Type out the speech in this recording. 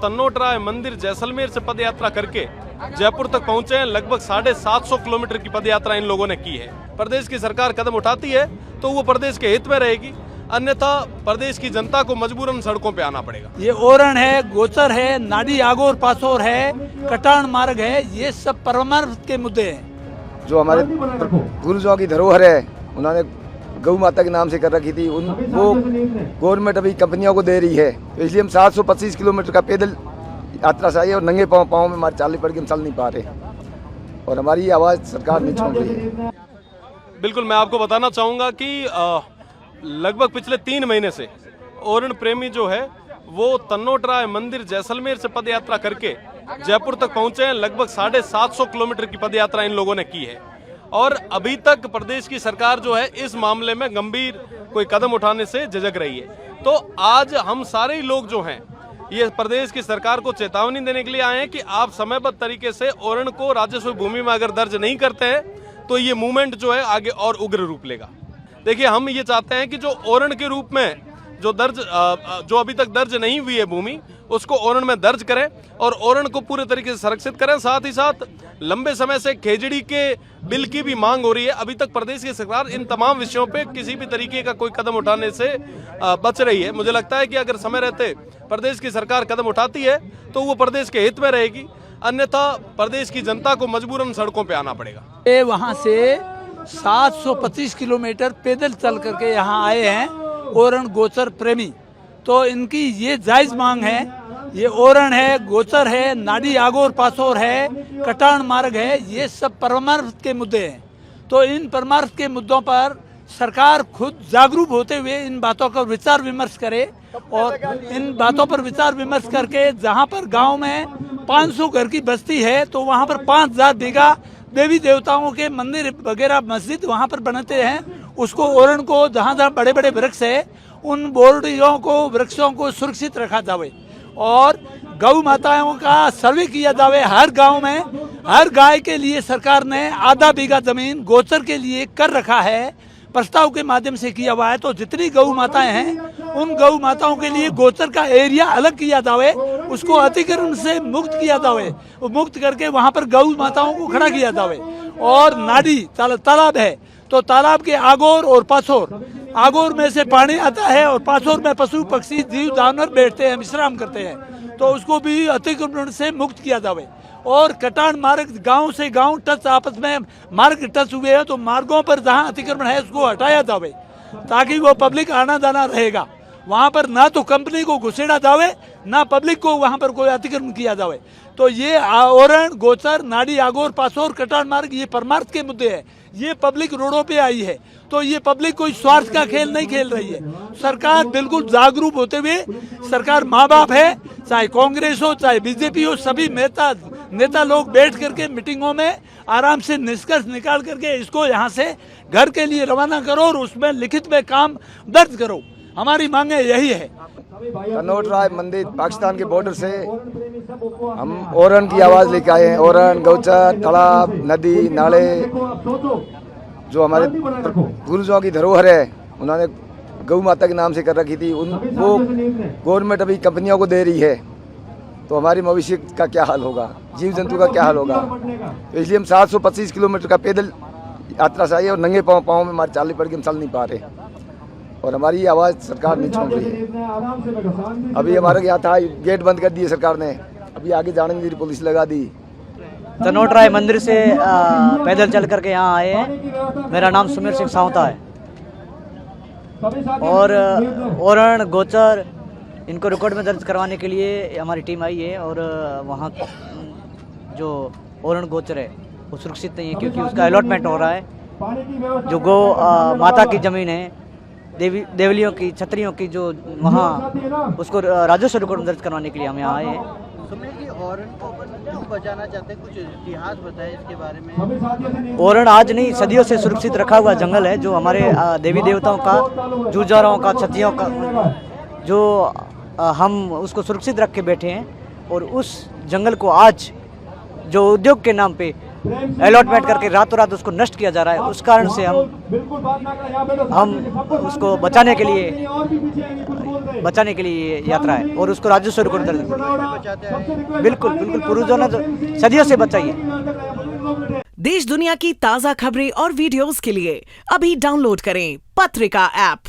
तन्नोट राय मंदिर जैसलमेर से पद यात्रा करके जयपुर तक पहुंचे हैं। लगभग 750 किलोमीटर की पद यात्रा इन लोगों ने की है। प्रदेश की सरकार कदम उठाती है तो वो प्रदेश के हित में रहेगी, अन्यथा प्रदेश की जनता को मजबूरन सड़कों पे आना पड़ेगा। ये ओरण है, गोचर है, नाडी आगोर पासोर है, कटान मार्ग है, ये सब परमार्थ के मुद्दे हैं। जो हमारे पूर्वजों की धरोहर है उन्होंने गौ माता के नाम से कर रखी थी, उनको गवर्नमेंट अभी कंपनियों को दे रही है, तो इसलिए हम 725 किलोमीटर का पैदल यात्रा से आए और नंगे पाँव में हमारे चालनी पड़ के हम चल नहीं पा रहे और हमारी आवाज़ सरकार नहीं छोड़ रही है। बिल्कुल, मैं आपको बताना चाहूँगा कि लगभग पिछले 3 महीने से ओरण प्रेमी जो है वो तन्नोट राय मंदिर जैसलमेर से पद यात्रा करके जयपुर तक पहुंचे हैं। लगभग 750 किलोमीटर की पद यात्रा इन लोगों ने की है और अभी तक प्रदेश की सरकार जो है इस मामले में गंभीर कोई कदम उठाने से झिझक रही है। तो आज हम सारे ही लोग जो हैं ये प्रदेश की सरकार को चेतावनी देने के लिए आए हैं कि आप समयबद्ध तरीके से ओरण को राजस्व भूमि में अगर दर्ज नहीं करते हैं तो ये मूवमेंट जो है आगे और उग्र रूप लेगा। देखिए, हम ये चाहते हैं कि जो ओरण के रूप में जो अभी तक दर्ज नहीं हुई है भूमि, उसको ओरण में दर्ज करें और ओरण को पूरे तरीके से संरक्षित करें। साथ ही साथ लंबे समय से खेजड़ी के बिल की भी मांग हो रही है। अभी तक प्रदेश की सरकार इन तमाम विषयों पे किसी भी तरीके का कोई कदम उठाने से बच रही है। मुझे लगता है कि अगर समय रहते प्रदेश की सरकार कदम उठाती है तो वो प्रदेश के हित में रहेगी, अन्यथा प्रदेश की जनता को मजबूरन सड़कों पर आना पड़ेगा। ये वहाँ से 725 किलोमीटर पैदल चल करके यहाँ आए हैं ओरण गोचर प्रेमी, तो इनकी ये जायज मांग है। ये ओरण है, गोचर है, नाडी आगोर पासोर है, कटान मार्ग है, ये सब परमार्थ के मुद्दे हैं। तो इन परमार्थ के मुद्दों पर सरकार खुद जागरूक होते हुए इन बातों का विचार विमर्श करे और इन बातों पर विचार विमर्श करके जहाँ पर गांव में 500 घर की बस्ती है तो वहाँ पर 5000 बीघा देवी देवताओं के मंदिर वगैरह मस्जिद वहाँ पर बनते हैं, उसको ओरण को जहाँ जहाँ बड़े बड़े वृक्ष है उन बोर्डियों को वृक्षों को सुरक्षित रखा जावे और गौ माताओं का सर्वे किया जावे। हर गांव में हर गाय के लिए सरकार ने आधा बीघा जमीन गोचर के लिए कर रखा है, प्रस्ताव के माध्यम से किया हुआ है। तो जितनी गौ माताएं हैं उन गौ माताओं के लिए गोचर का एरिया अलग किया जावे, उसको अतिक्रमण से मुक्त किया जावे, मुक्त करके वहां पर गौ माताओं को खड़ा किया जावे। और नाडी तालाब है तो तालाब के आगोर और पासोर, आगोर में से पानी आता है और पासोर में पशु पक्षी जीव जानवर बैठते हैं, विश्राम करते हैं, तो उसको भी अतिक्रमण से मुक्त किया जावे। और कटान मार्ग गांव से गांव टच आपस में मार्ग टच हुए हैं तो मार्गों पर जहां अतिक्रमण है उसको हटाया जावे ताकि वो पब्लिक आना जाना रहेगा। वहां पर ना तो कंपनी को घुसेड़ा जावे ना पब्लिक को वहां पर कोई अतिक्रमण किया जावे। तो ये ओरण गोचर नाडी आगोर पासोर कटान मार्ग ये परमार्थ के मुद्दे हैं। ये पब्लिक रोडों पे आई है तो ये पब्लिक कोई स्वार्थ का खेल नहीं खेल रही है। सरकार बिल्कुल जागरूक होते हुए, सरकार माँ बाप है, चाहे कांग्रेस हो चाहे बीजेपी हो, सभी नेता लोग बैठ करके मीटिंगों में आराम से निष्कर्ष निकाल करके इसको यहाँ से घर के लिए रवाना करो और उसमें लिखित में काम दर्ज करो। हमारी मांगे यही है। तन्नोट राय मंदिर पाकिस्तान के बॉर्डर से हम ओरण की आवाज़ लेके आए हैं। ओरण, गौचर, तालाब, नदी, नाले जो हमारे पूर्वजों की धरोहर है उन्होंने गौ माता के नाम से कर रखी थी, उनको गवर्नमेंट अभी कंपनियों को दे रही है, तो हमारी भविष्य का क्या हाल होगा, जीव जंतु का क्या हाल होगा। तो इसलिए हम 725 किलोमीटर का पैदल यात्रा से आए और नंगे पाँव में हमारे चालनी पड़ के हम चल नहीं पा रहे और हमारी आवाज़ सरकार नहीं छोड़ रही है। अभी हमारे यहाँ था गेट बंद कर दिए सरकार ने, अभी आगे जाने नहीं दी, पुलिस लगा दी। तन्नोट राय मंदिर से पैदल चल करके यहाँ आए हैं। मेरा नाम सुमेर सिंह सावता है और ओरण गोचर इनको रिकॉर्ड में दर्ज करवाने के लिए हमारी टीम आई है और वहाँ जो ओरण गोचर है वो सुरक्षित नहीं है क्योंकि उसका अलॉटमेंट हो रहा है। जो गौ माता की ज़मीन है, देवलियों की, छतरियों की, जो वहाँ उसको राजस्व रिकॉर्ड दर्ज करवाने के लिए हम यहाँ आए हैं। ओरण को क्यों बचाना चाहते हैं, कुछ इतिहास बताएं इसके बारे में। ओरण आज नहीं सदियों से सुरक्षित रखा हुआ जंगल है जो हमारे देवी देवताओं का, जूझारों का, क्षत्रियों का, जो हम उसको सुरक्षित रख के बैठे हैं। और उस जंगल को आज जो उद्योग के नाम पे अलॉटमेंट करके रातों रात उसको नष्ट किया जा रहा है। उस कारण से हम उसको बचाने के लिए यात्रा है और उसको राजस्व रिकॉर्ड दर्ज बिल्कुल बिल्कुल पूर्वजों ने तो सदियों से बचाई है। देश दुनिया की ताज़ा खबरें और वीडियोस के लिए अभी डाउनलोड करें पत्रिका ऐप।